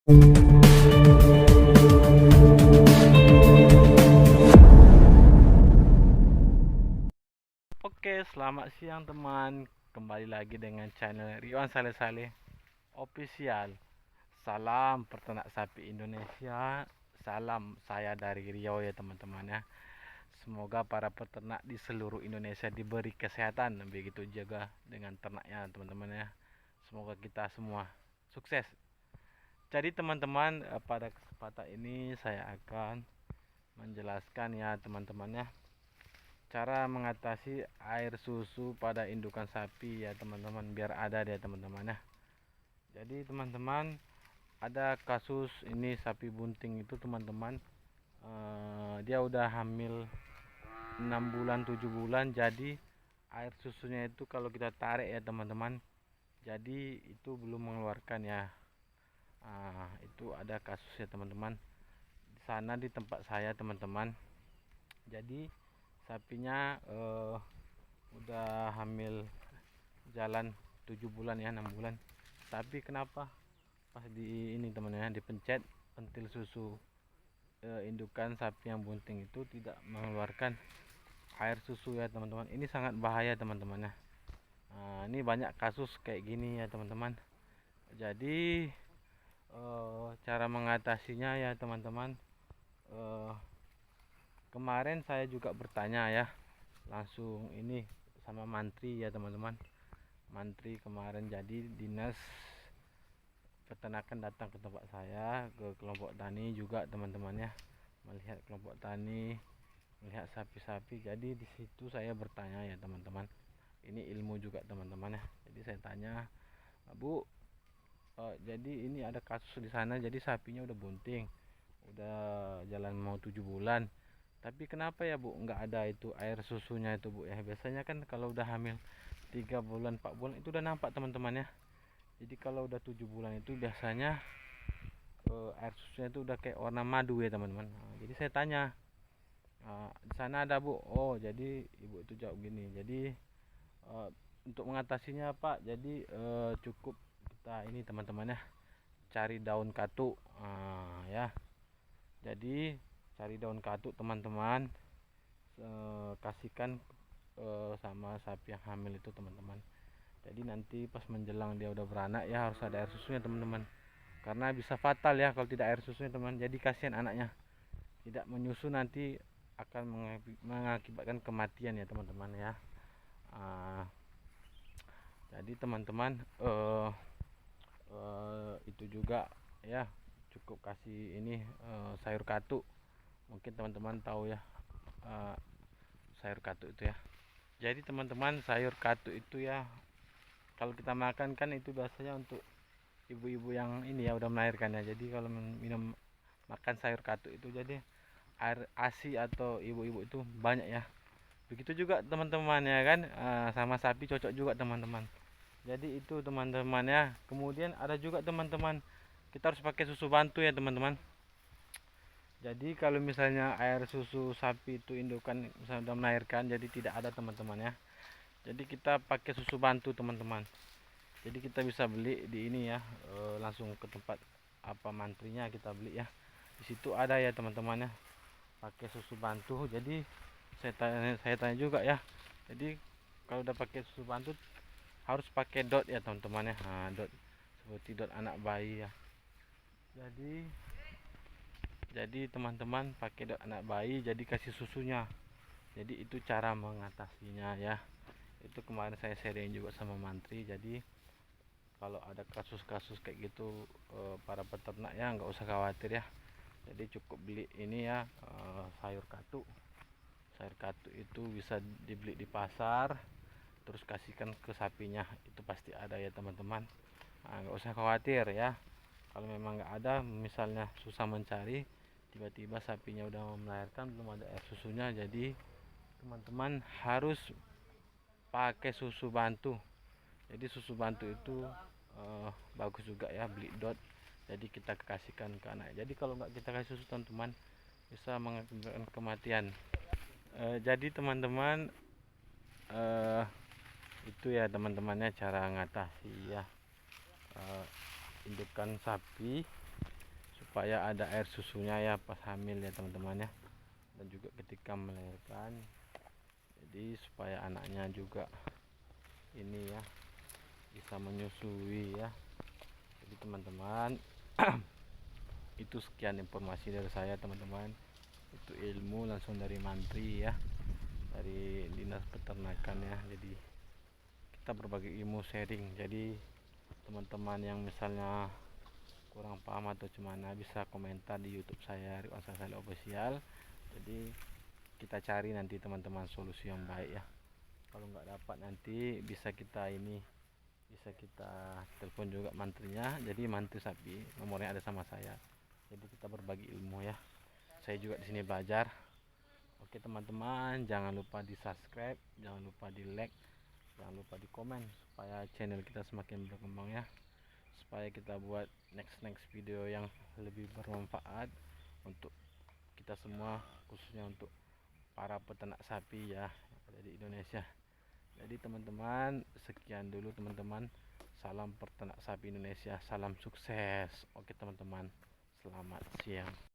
Oke, selamat siang teman. Kembali lagi dengan channel Riwan Saleh Saleh Official. Salam peternak sapi Indonesia. Salam saya dari Riau ya teman-teman ya. Semoga para peternak di seluruh Indonesia diberi kesehatan. Begitu juga dengan ternaknya teman-teman ya. Semoga kita semua sukses. Jadi teman-teman, pada kesempatan ini saya akan menjelaskan ya teman-teman ya, cara mengatasi air susu pada indukan sapi ya teman-teman, biar ada deh teman-teman ya. Jadi teman-teman, ada kasus ini sapi bunting itu teman-teman, dia udah hamil 6 bulan 7 bulan. Jadi air susunya itu kalau kita tarik ya teman-teman, jadi itu belum mengeluarkan ya. Itu ada kasus ya teman-teman di sana di tempat saya teman-teman. Jadi sapinya udah hamil jalan 7 bulan ya, 6 bulan. Tapi kenapa pas di ini teman-teman dipencet pentil susu indukan sapi yang bunting itu tidak mengeluarkan air susu ya teman-teman. Ini sangat bahaya teman-teman ya. Ini banyak kasus kayak gini ya teman-teman. Jadi cara mengatasinya ya teman-teman, kemarin saya juga bertanya ya, langsung ini sama mantri ya teman-teman. Mantri kemarin, jadi dinas peternakan datang ke tempat saya, ke kelompok tani juga teman-teman ya, melihat kelompok tani, melihat sapi-sapi. Jadi di situ saya bertanya ya teman-teman, ini ilmu juga teman-teman ya. Jadi saya tanya, Bu, jadi ini ada kasus di sana, jadi sapinya udah bunting, udah jalan mau 7 bulan, tapi kenapa ya Bu nggak ada itu air susunya itu Bu ya. Biasanya kan kalau udah hamil 3 bulan 4 bulan itu udah nampak teman-teman ya. Jadi kalau udah 7 bulan itu biasanya air susunya itu udah kayak warna madu ya teman-teman. Jadi saya tanya, di sana ada Bu? Oh, jadi ibu itu jawab gini. Jadi untuk mengatasinya Pak, jadi cukup kita ini teman-teman ya, cari daun katuk ya. Jadi cari daun katuk teman-teman, kasihkan sama sapi yang hamil itu teman-teman. Jadi nanti pas menjelang dia udah beranak ya harus ada air susunya teman-teman, karena bisa fatal ya kalau tidak air susunya teman. Jadi kasihan anaknya tidak menyusu, nanti akan mengakibatkan kematian ya teman-teman ya. Jadi teman-teman, itu juga ya, cukup kasih ini sayur katuk. Mungkin teman-teman tahu ya sayur katuk itu ya. Jadi teman-teman, sayur katuk itu ya, kalau kita makan kan itu biasanya untuk ibu-ibu yang ini ya udah melahirkan ya. Jadi kalau minum makan sayur katuk itu, jadi air ASI atau ibu-ibu itu banyak ya. Begitu juga teman-teman ya kan, sama sapi cocok juga teman-teman. Jadi itu teman-teman ya. Kemudian ada juga teman-teman, kita harus pakai susu bantu ya teman-teman. Jadi kalau misalnya air susu sapi itu indukan misalnya udah melahirkan, jadi tidak ada teman-teman ya. Jadi kita pakai susu bantu teman-teman. Jadi kita bisa beli di ini ya, langsung ke tempat apa mantrinya kita beli ya. Di situ ada ya teman-teman ya, pakai susu bantu. Jadi saya tanya juga ya. Jadi kalau udah pakai susu bantu harus pakai dot ya teman-teman ya. Dot seperti dot anak bayi ya. Jadi teman-teman pakai dot anak bayi, jadi kasih susunya. Jadi itu cara mengatasinya ya. Itu kemarin saya sharing juga sama mantri. Jadi kalau ada kasus-kasus kayak gitu, para peternak ya nggak usah khawatir ya. Jadi cukup beli ini ya, sayur katuk. Sayur katuk itu bisa dibeli di pasar, terus kasihkan ke sapinya, itu pasti ada ya teman-teman. Nggak usah khawatir ya. Kalau memang nggak ada, misalnya susah mencari, tiba-tiba sapinya udah melahirkan belum ada air susunya, jadi teman-teman harus pakai susu bantu. Jadi susu bantu itu bagus juga ya, beli dot, jadi kita kasihkan ke anak. Jadi kalau nggak kita kasih susu teman-teman, bisa mengakibatkan kematian. Jadi teman-teman, itu ya teman-temannya cara ngatasi ya indukan sapi supaya ada air susunya ya pas hamil ya teman-teman ya, dan juga ketika melahirkan. Jadi supaya anaknya juga ini ya bisa menyusui ya. Jadi teman-teman itu sekian informasi dari saya teman-teman. Itu ilmu langsung dari mantri ya, dari dinas peternakan ya. Jadi kita berbagi ilmu sharing. Jadi teman-teman yang misalnya kurang paham atau gimana bisa komentar di YouTube saya Ridwan Saleh Official. Jadi kita cari nanti teman-teman solusi yang baik ya. Kalau nggak dapat nanti bisa kita telepon juga mantrinya. Jadi mantri sapi nomornya ada sama saya. Jadi kita berbagi ilmu ya. Saya juga di sini belajar. Oke teman-teman, jangan lupa di subscribe, jangan lupa di like, jangan lupa di komen supaya channel kita semakin berkembang ya, supaya kita buat next video yang lebih bermanfaat untuk kita semua, khususnya untuk para peternak sapi ya yang ada di Indonesia. Jadi teman-teman sekian dulu teman-teman, salam peternak sapi Indonesia, salam sukses. Oke teman-teman, selamat siang.